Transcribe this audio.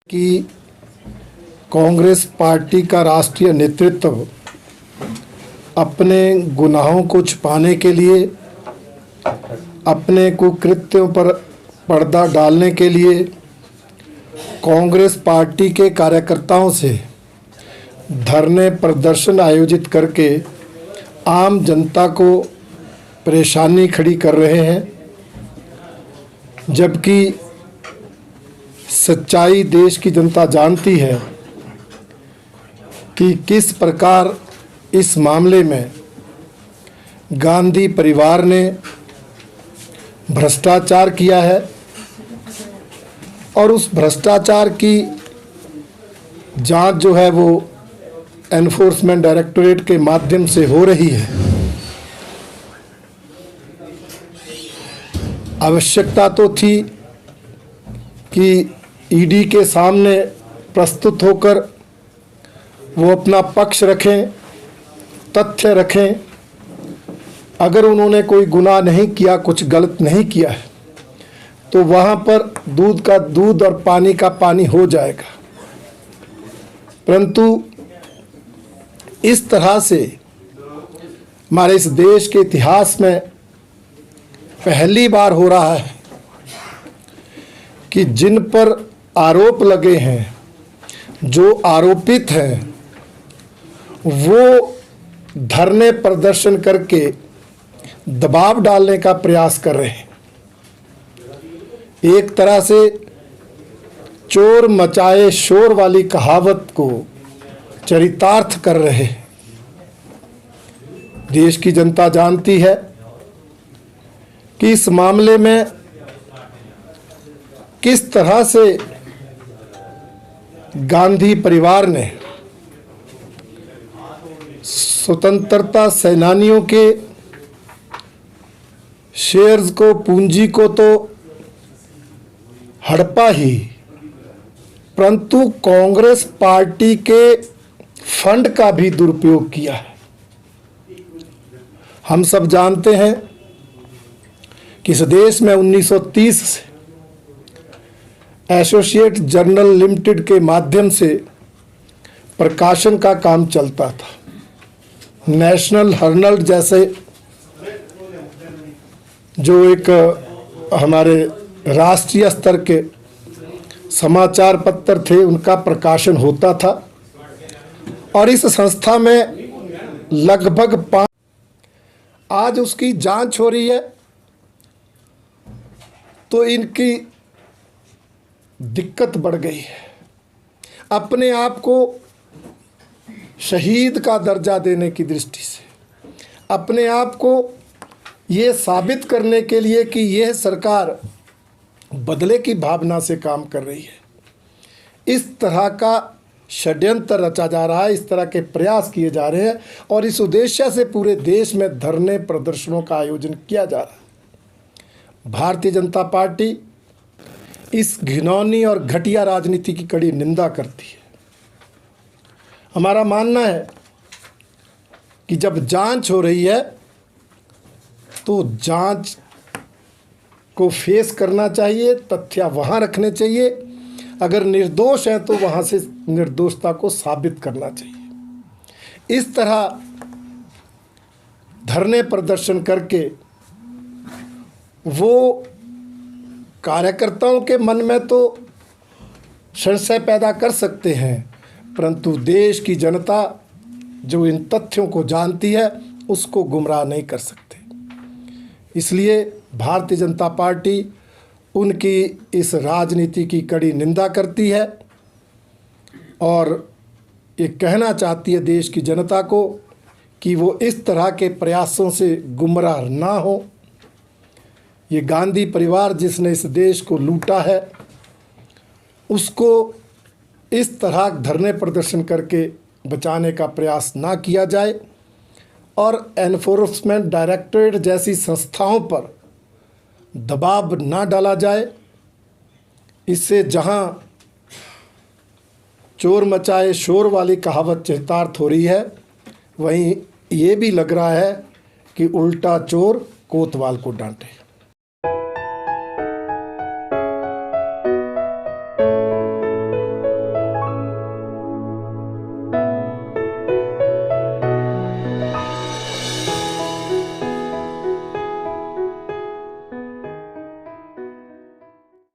कि कांग्रेस पार्टी का राष्ट्रीय नेतृत्व अपने गुनाहों को छुपाने के लिए, अपने कुकृत्यों पर पर्दा डालने के लिए कांग्रेस पार्टी के कार्यकर्ताओं से धरने प्रदर्शन आयोजित करके आम जनता को परेशानी खड़ी कर रहे हैं, जबकि सच्चाई देश की जनता जानती है कि किस प्रकार इस मामले में गांधी परिवार ने भ्रष्टाचार किया है और उस भ्रष्टाचार की जांच जो है वो एनफोर्समेंट डायरेक्टरेट के माध्यम से हो रही है। आवश्यकता तो थी कि ईडी के सामने प्रस्तुत होकर वो अपना पक्ष रखें, तथ्य रखें। अगर उन्होंने कोई गुनाह नहीं किया, कुछ गलत नहीं किया है, तो वहाँ पर दूध का दूध और पानी का पानी हो जाएगा। परंतु इस तरह से हमारे इस देश के इतिहास में पहली बार हो रहा है कि जिन पर आरोप लगे हैं, जो आरोपित हैं, वो धरने प्रदर्शन करके दबाव डालने का प्रयास कर रहे हैं। एक तरह से चोर मचाए शोर वाली कहावत को चरितार्थ कर रहे हैं। देश की जनता जानती है कि इस मामले में किस तरह से गांधी परिवार ने स्वतंत्रता सेनानियों के शेयर्स को, पूंजी को तो हड़पा ही, परंतु कांग्रेस पार्टी के फंड का भी दुरुपयोग किया है। हम सब जानते हैं कि इस देश में 1930 से एसोसिएट जर्नल लिमिटेड के माध्यम से प्रकाशन का काम चलता था। नेशनल हर्नल्ड जैसे जो एक हमारे राष्ट्रीय स्तर के समाचार पत्र थे, उनका प्रकाशन होता था और इस संस्था में लगभग आज उसकी जांच हो रही है। तो इनकी दिक्कत बढ़ गई है। अपने आप को शहीद का दर्जा देने की दृष्टि से, अपने आप को ये साबित करने के लिए कि यह सरकार बदले की भावना से काम कर रही है, इस तरह का षड्यंत्र रचा जा रहा है, इस तरह के प्रयास किए जा रहे हैं और इस उद्देश्य से पूरे देश में धरने प्रदर्शनों का आयोजन किया जा रहा है। भारतीय जनता पार्टी इस घिनौनी और घटिया राजनीति की कड़ी निंदा करती है। हमारा मानना है कि जब जांच हो रही है तो जांच को फेस करना चाहिए, तथ्य वहाँ रखने चाहिए। अगर निर्दोष है तो वहाँ से निर्दोषता को साबित करना चाहिए। इस तरह धरने प्रदर्शन करके वो कार्यकर्ताओं के मन में तो संशय पैदा कर सकते हैं, परंतु देश की जनता जो इन तथ्यों को जानती है उसको गुमराह नहीं कर सकते। इसलिए भारतीय जनता पार्टी उनकी इस राजनीति की कड़ी निंदा करती है और ये कहना चाहती है देश की जनता को कि वो इस तरह के प्रयासों से गुमराह ना हो। ये गांधी परिवार जिसने इस देश को लूटा है, उसको इस तरह धरने प्रदर्शन करके बचाने का प्रयास ना किया जाए और एनफोर्समेंट डायरेक्टरेट जैसी संस्थाओं पर दबाव ना डाला जाए। इससे जहां चोर मचाए शोर वाली कहावत चरितार्थ हो रही है, वहीं ये भी लग रहा है कि उल्टा चोर कोतवाल को डांटे।